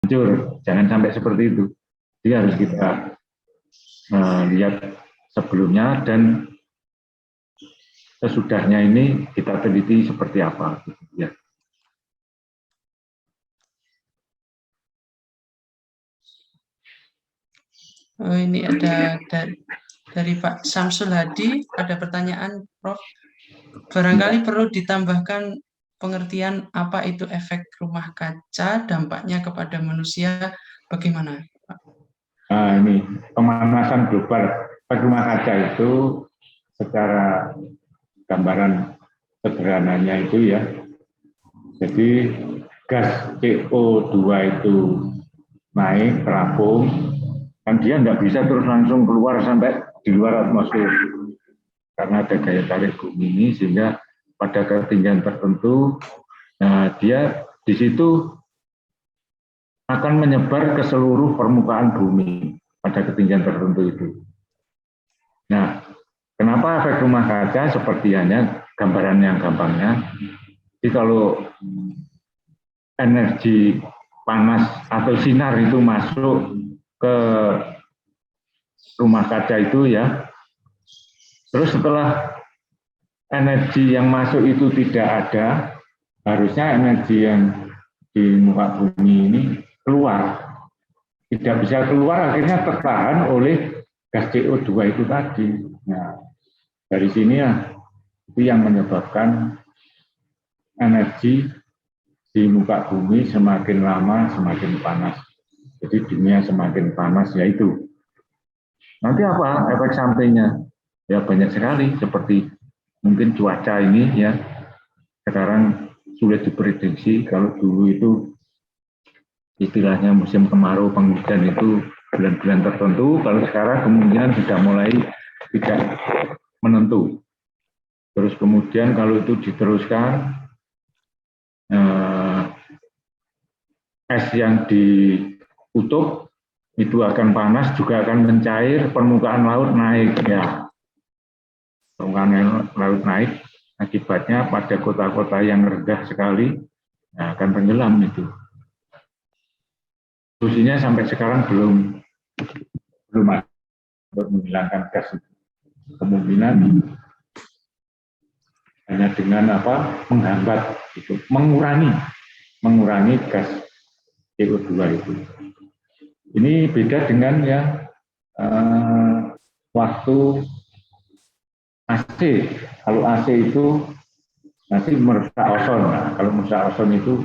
hancur. Jangan sampai seperti itu. Jadi harus kita lihat sebelumnya dan sesudahnya ini kita teliti seperti apa. Ya. Oh, ini ada dari Pak Samsul Hadi, ada pertanyaan, Prof. Barangkali perlu ditambahkan pengertian apa itu efek rumah kaca, dampaknya kepada manusia, bagaimana, Pak? Nah, ini pemanasan global. Efek rumah kaca itu secara gambaran sederhananya itu ya, jadi gas CO2 itu naik, terapung, kan dia nggak bisa terus langsung keluar sampai di luar atmosfer karena ada gaya tarik bumi ini, sehingga pada ketinggian tertentu dia di situ akan menyebar ke seluruh permukaan bumi pada ketinggian tertentu itu. Nah, kenapa efek rumah kaca? Seperti hanya gambaran yang gampangnya, jadi kalau energi panas atau sinar itu masuk ke rumah kaca itu ya, terus setelah energi yang masuk itu tidak ada, harusnya energi yang di muka bumi ini keluar. Tidak bisa keluar, akhirnya tertahan oleh gas CO2 itu tadi. Nah, dari sini ya, itu yang menyebabkan energi di muka bumi semakin lama semakin panas. Jadi dunia semakin panas, yaitu nanti apa efek sampingnya? Ya banyak sekali, seperti mungkin cuaca ini ya sekarang sulit diprediksi. Kalau dulu itu istilahnya musim kemarau penghujan itu bulan-bulan tertentu, kalau sekarang kemungkinan sudah mulai tidak menentu. Terus kemudian kalau itu diteruskan, es yang di kutub itu akan panas, juga akan mencair, permukaan laut naik ya. Permukaan laut naik, akibatnya pada kota-kota yang rendah sekali ya, akan tenggelam itu. Solusinya sampai sekarang belum ada untuk menghilangkan gas itu. Kemungkinan hanya dengan apa? Menghambat itu, mengurangi gas CO2 itu. Ini beda dengan yang waktu AC. Kalau AC itu nanti merusak ozon. Nah, kalau merusak ozon itu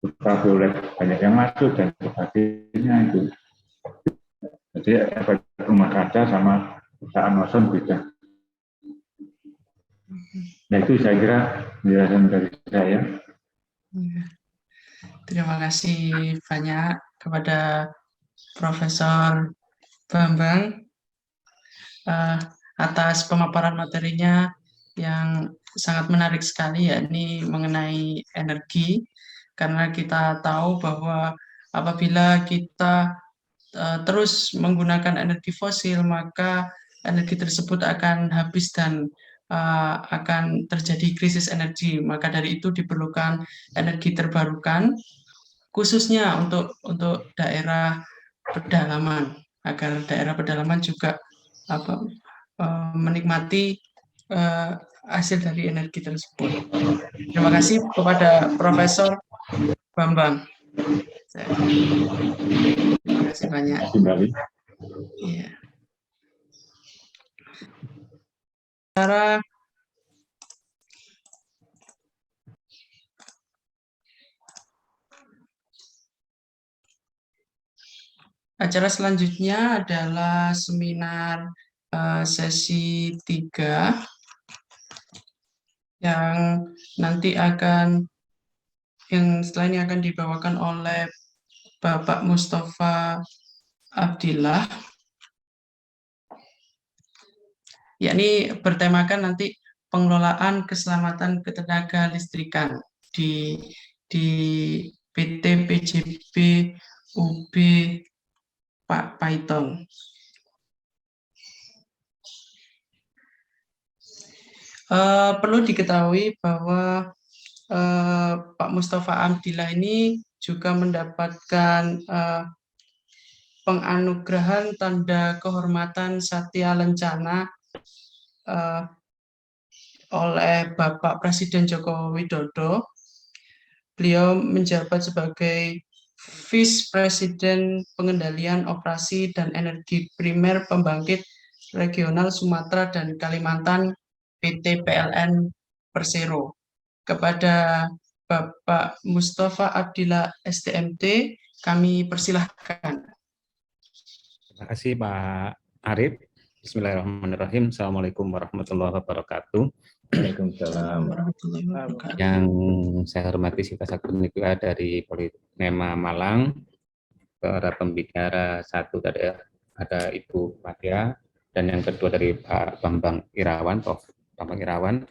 ultraviolet banyak yang masuk dan sebagainya itu. Jadi efek rumah kaca sama kerusakan ozon beda. Nah itu saya kira penjelasan dari saya. Terima kasih banyak kepada Profesor Bambang atas pemaparan materinya yang sangat menarik sekali, yakni mengenai energi, karena kita tahu bahwa apabila kita terus menggunakan energi fosil, maka energi tersebut akan habis dan akan terjadi krisis energi. Maka dari itu diperlukan energi terbarukan, khususnya untuk daerah pedalaman, agar daerah pedalaman juga menikmati hasil dari energi tersebut. Terima kasih kepada Profesor Bambang. Terima kasih banyak. Iya. Acara selanjutnya adalah seminar sesi 3 yang setelah ini akan dibawakan oleh Bapak Mustafa Abdillah, yakni bertemakan nanti pengelolaan keselamatan ketenaga listrikan di PT PJB UB Pak Paitong. Perlu diketahui bahwa Pak Mustafa Abdillah ini juga mendapatkan penganugerahan tanda kehormatan Satya Lencana oleh Bapak Presiden Joko Widodo. Beliau menjabat sebagai Vice Presiden Pengendalian Operasi dan Energi Primer Pembangkit Regional Sumatera dan Kalimantan PT PLN Persero. Kepada Bapak Mustafa Abdillah STMT, kami persilahkan. Terima kasih Pak Arif. Bismillahirrahmanirrahim. Assalamualaikum warahmatullahi wabarakatuh. Waalaikumsalam. Yang saya hormati Sita Saktinika dari Politema Malang, para pembicara satu tadi ada Ibu Fatia, dan yang kedua dari Pak Bambang Irawan, Prof. Bambang Irawan.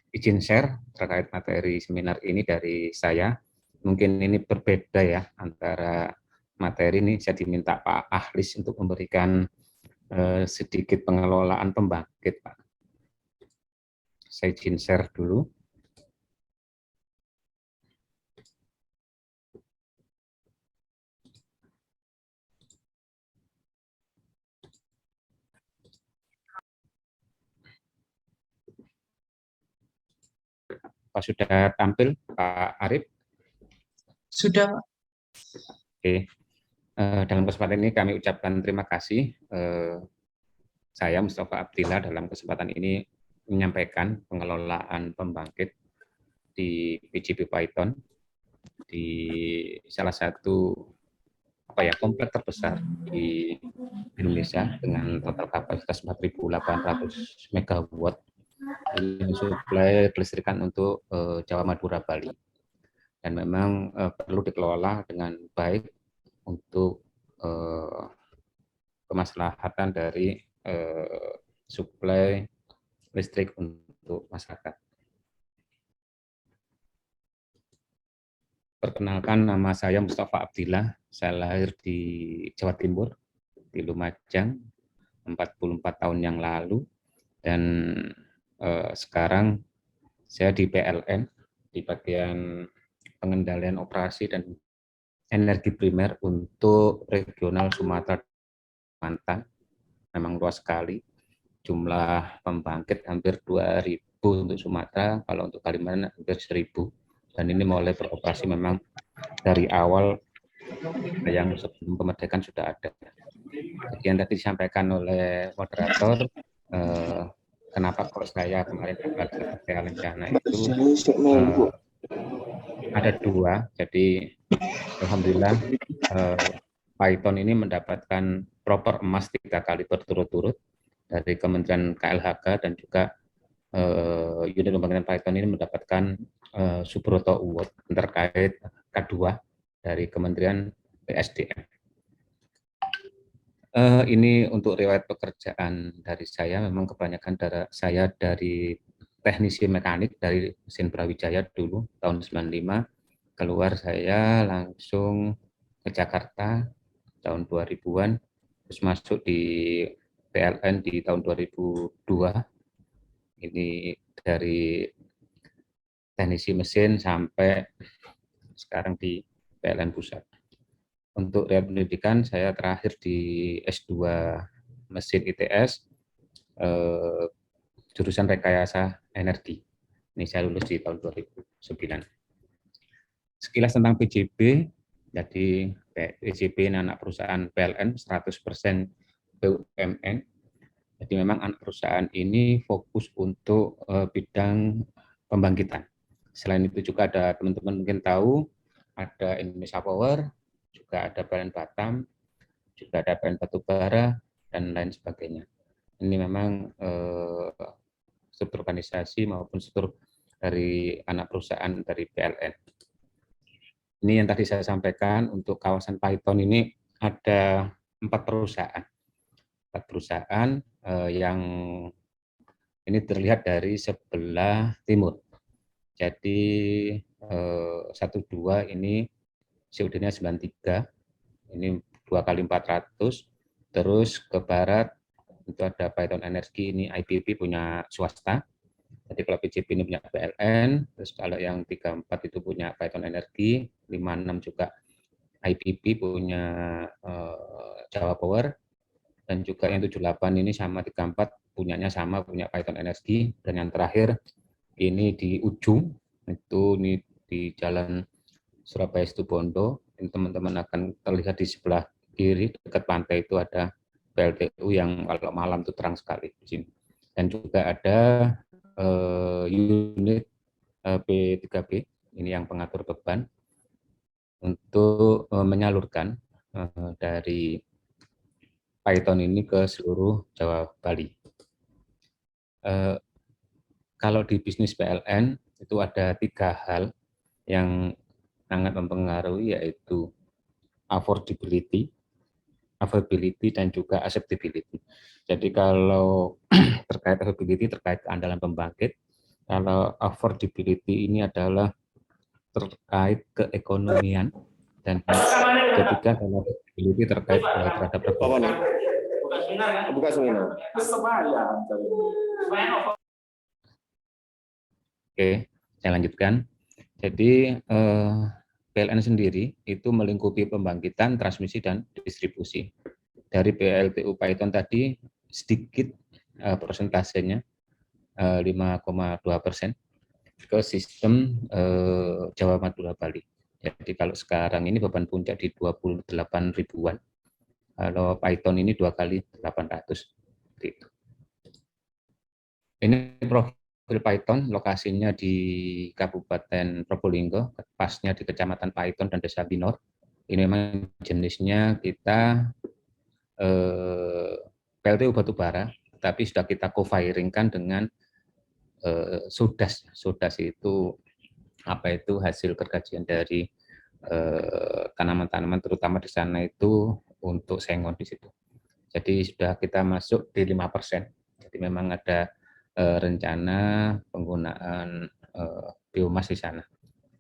Izin share terkait materi seminar ini dari saya. Mungkin ini berbeda ya antara materi ini. Saya diminta Pak Ahlis untuk memberikan sedikit pengelolaan pembangkit, Pak. Saya izin share dulu. Pak sudah tampil, Pak Arif? Sudah. Oke. Dalam kesempatan ini kami ucapkan terima kasih. Saya Mustafa Abdillah dalam kesempatan ini menyampaikan pengelolaan pembangkit di PGB Python di salah satu komplek terbesar di Indonesia dengan total kapasitas 4.800 MW yang suplai kelistrikan untuk Jawa, Madura, Bali, dan memang perlu dikelola dengan baik untuk kemaslahatan dari suplai listrik untuk masyarakat. Perkenalkan, nama saya Mustafa Abdillah. Saya lahir di Jawa Timur, di Lumajang, 44 tahun yang lalu, dan sekarang saya di PLN, di bagian pengendalian operasi dan energi primer untuk regional Sumatera Kalimantan. Memang luas sekali, jumlah pembangkit hampir 2.000 untuk Sumatera, kalau untuk Kalimantan hampir 1.000. Dan ini mulai beroperasi memang dari awal yang sebelum kemerdekaan sudah ada. Jadi yang tadi disampaikan oleh moderator, kenapa kalau saya kemarin bagi Satya Lencana itu ada dua. Jadi alhamdulillah Python ini mendapatkan proper emas 3 kali berturut-turut dari Kementerian KLHK, dan juga unit pembangkitan Python ini mendapatkan Subroto Award terkait K2 dari Kementerian PSDM. Ini untuk riwayat pekerjaan dari saya. Memang kebanyakan saya dari teknisi mekanik dari mesin Brawijaya dulu tahun 95. Keluar saya langsung ke Jakarta tahun 2000-an, terus masuk di PLN di tahun 2002. Ini dari teknisi mesin sampai sekarang di PLN Pusat. Untuk riwayat pendidikan, saya terakhir di S2 Mesin ITS, jurusan Rekayasa Energi. Ini saya lulus di tahun 2009. Sekilas tentang PJB, jadi PJB ini anak perusahaan PLN 100% BUMN. Jadi memang anak perusahaan ini fokus untuk bidang pembangkitan. Selain itu juga ada teman-teman mungkin tahu, ada Indonesia Power, juga ada PLN Batam, juga ada PLN Batubara, dan lain sebagainya. Ini memang struktur organisasi maupun struktur dari anak perusahaan dari PLN. Ini yang tadi saya sampaikan, untuk kawasan Python ini ada 4 perusahaan. 4 perusahaan yang ini terlihat dari sebelah timur. Jadi 12 ini COD-nya 93, ini 2 kali 400. Terus ke barat itu ada Python Energi, ini IPP punya swasta. Jadi kalau PJB ini punya PLN, terus kalau yang 34 itu punya Python Energi, 56 juga IPP punya Java Power, dan juga yang 78 ini sama 34 punyanya sama, punya Python Energi, dan yang terakhir ini di ujung, itu ini di Jalan Surabaya Situbondo, ini teman-teman akan terlihat di sebelah kiri dekat pantai itu ada PLTU yang kalau malam itu terang sekali di sini. Dan juga ada unit P3B, ini yang pengatur beban, untuk menyalurkan dari Python ini ke seluruh Jawa Bali. Kalau di bisnis PLN itu ada 3 hal yang sangat mempengaruhi, yaitu affordability, availability, dan juga acceptability. Jadi kalau terkait availability terkait keandalan pembangkit, kalau affordability ini adalah terkait keekonomian, dan ketiga kalau availability terkait terhadap regulasi. Oke, saya lanjutkan. Jadi PLN sendiri itu melingkupi pembangkitan, transmisi, dan distribusi. Dari PLTU Python tadi sedikit persentasenya 5,2% ke sistem Jawa Madura Bali. Jadi kalau sekarang ini beban puncak di 28 ribuan. Kalau Python ini 2 kali 800. Gitu. Ini profil Python, lokasinya di Kabupaten Probolinggo, pasnya di Kecamatan Python dan Desa Binor. Ini memang jenisnya kita PLTU batubara, tapi sudah kita co-firingkan dengan SUDAS. SUDAS itu apa itu hasil perkajian dari tanaman-tanaman, terutama di sana itu untuk sengon di situ. Jadi sudah kita masuk di 5%. Jadi memang ada rencana penggunaan biomas di sana.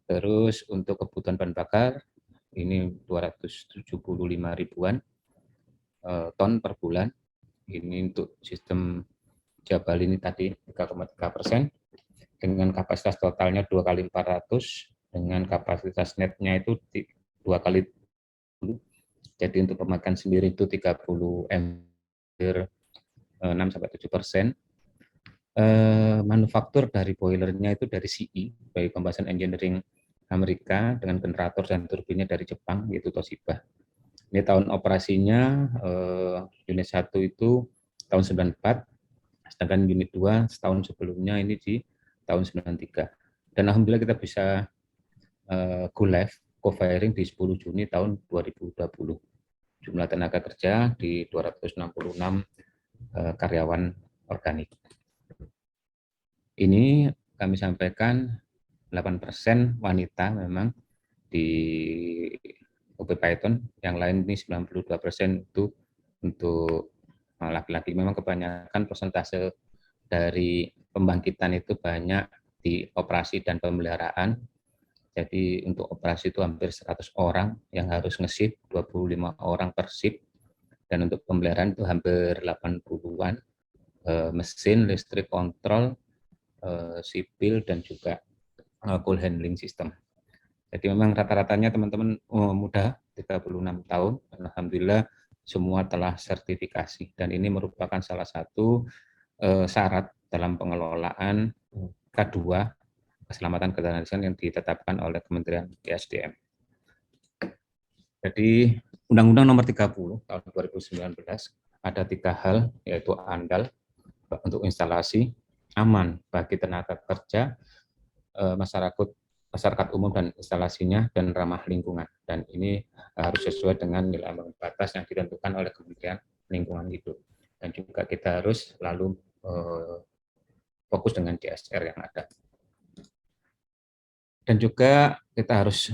Terus untuk kebutuhan bahan bakar ini 275 ribuan ton per bulan. Ini untuk sistem Jawa Bali ini tadi 3,3%, dengan kapasitas totalnya 2 kali 400, dengan kapasitas netnya itu 2 kali 10. Jadi untuk pemakaian sendiri itu 30 ampere, 6-7%. Manufaktur dari boilernya itu dari CE, dari Combustion Engineering Amerika, dengan generator dan turbinnya dari Jepang, yaitu Toshiba. Ini tahun operasinya unit 1 itu tahun 94, sedangkan unit 2 setahun sebelumnya ini di tahun 93. Dan alhamdulillah kita bisa go live, co-firing di 10 Juni tahun 2020. Jumlah tenaga kerja di 266 karyawan organik. Ini kami sampaikan 8% wanita memang di OP Python, yang lain ini 92% itu untuk laki-laki. Memang kebanyakan persentase dari pembangkitan itu banyak di operasi dan pemeliharaan. Jadi untuk operasi itu hampir 100 orang yang harus nge-shift, 25 orang per shift. Dan untuk pemeliharaan itu hampir 80-an, mesin, listrik, kontrol, sipil, dan juga cool handling system. Jadi memang rata-ratanya teman-teman muda, 36 tahun, alhamdulillah semua telah sertifikasi, dan ini merupakan salah satu syarat dalam pengelolaan K2 keselamatan ketenagakerjaan yang ditetapkan oleh Kementerian ESDM. Jadi Undang-Undang Nomor 30 tahun 2019 ada 3 hal, yaitu andal untuk instalasi, aman bagi tenaga kerja, masyarakat umum dan instalasinya, dan ramah lingkungan. Dan ini harus sesuai dengan nilai ambang batas yang ditentukan oleh Kementerian Lingkungan Hidup. Dan juga kita harus selalu fokus dengan CSR yang ada. Dan juga kita harus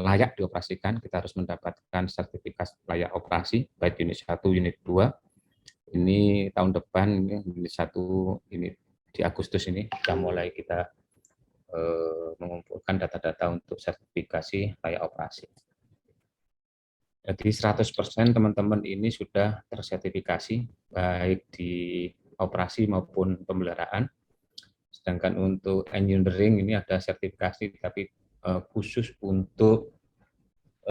layak dioperasikan, kita harus mendapatkan sertifikat layak operasi, baik unit 1, unit 2. Ini tahun depan, ini unit 1, ini di Agustus ini, kita mulai kita mengumpulkan data-data untuk sertifikasi layak operasi. Jadi 100% teman-teman ini sudah tersertifikasi, baik di operasi maupun pemeliharaan. Sedangkan untuk engineering ini ada sertifikasi, tapi khusus untuk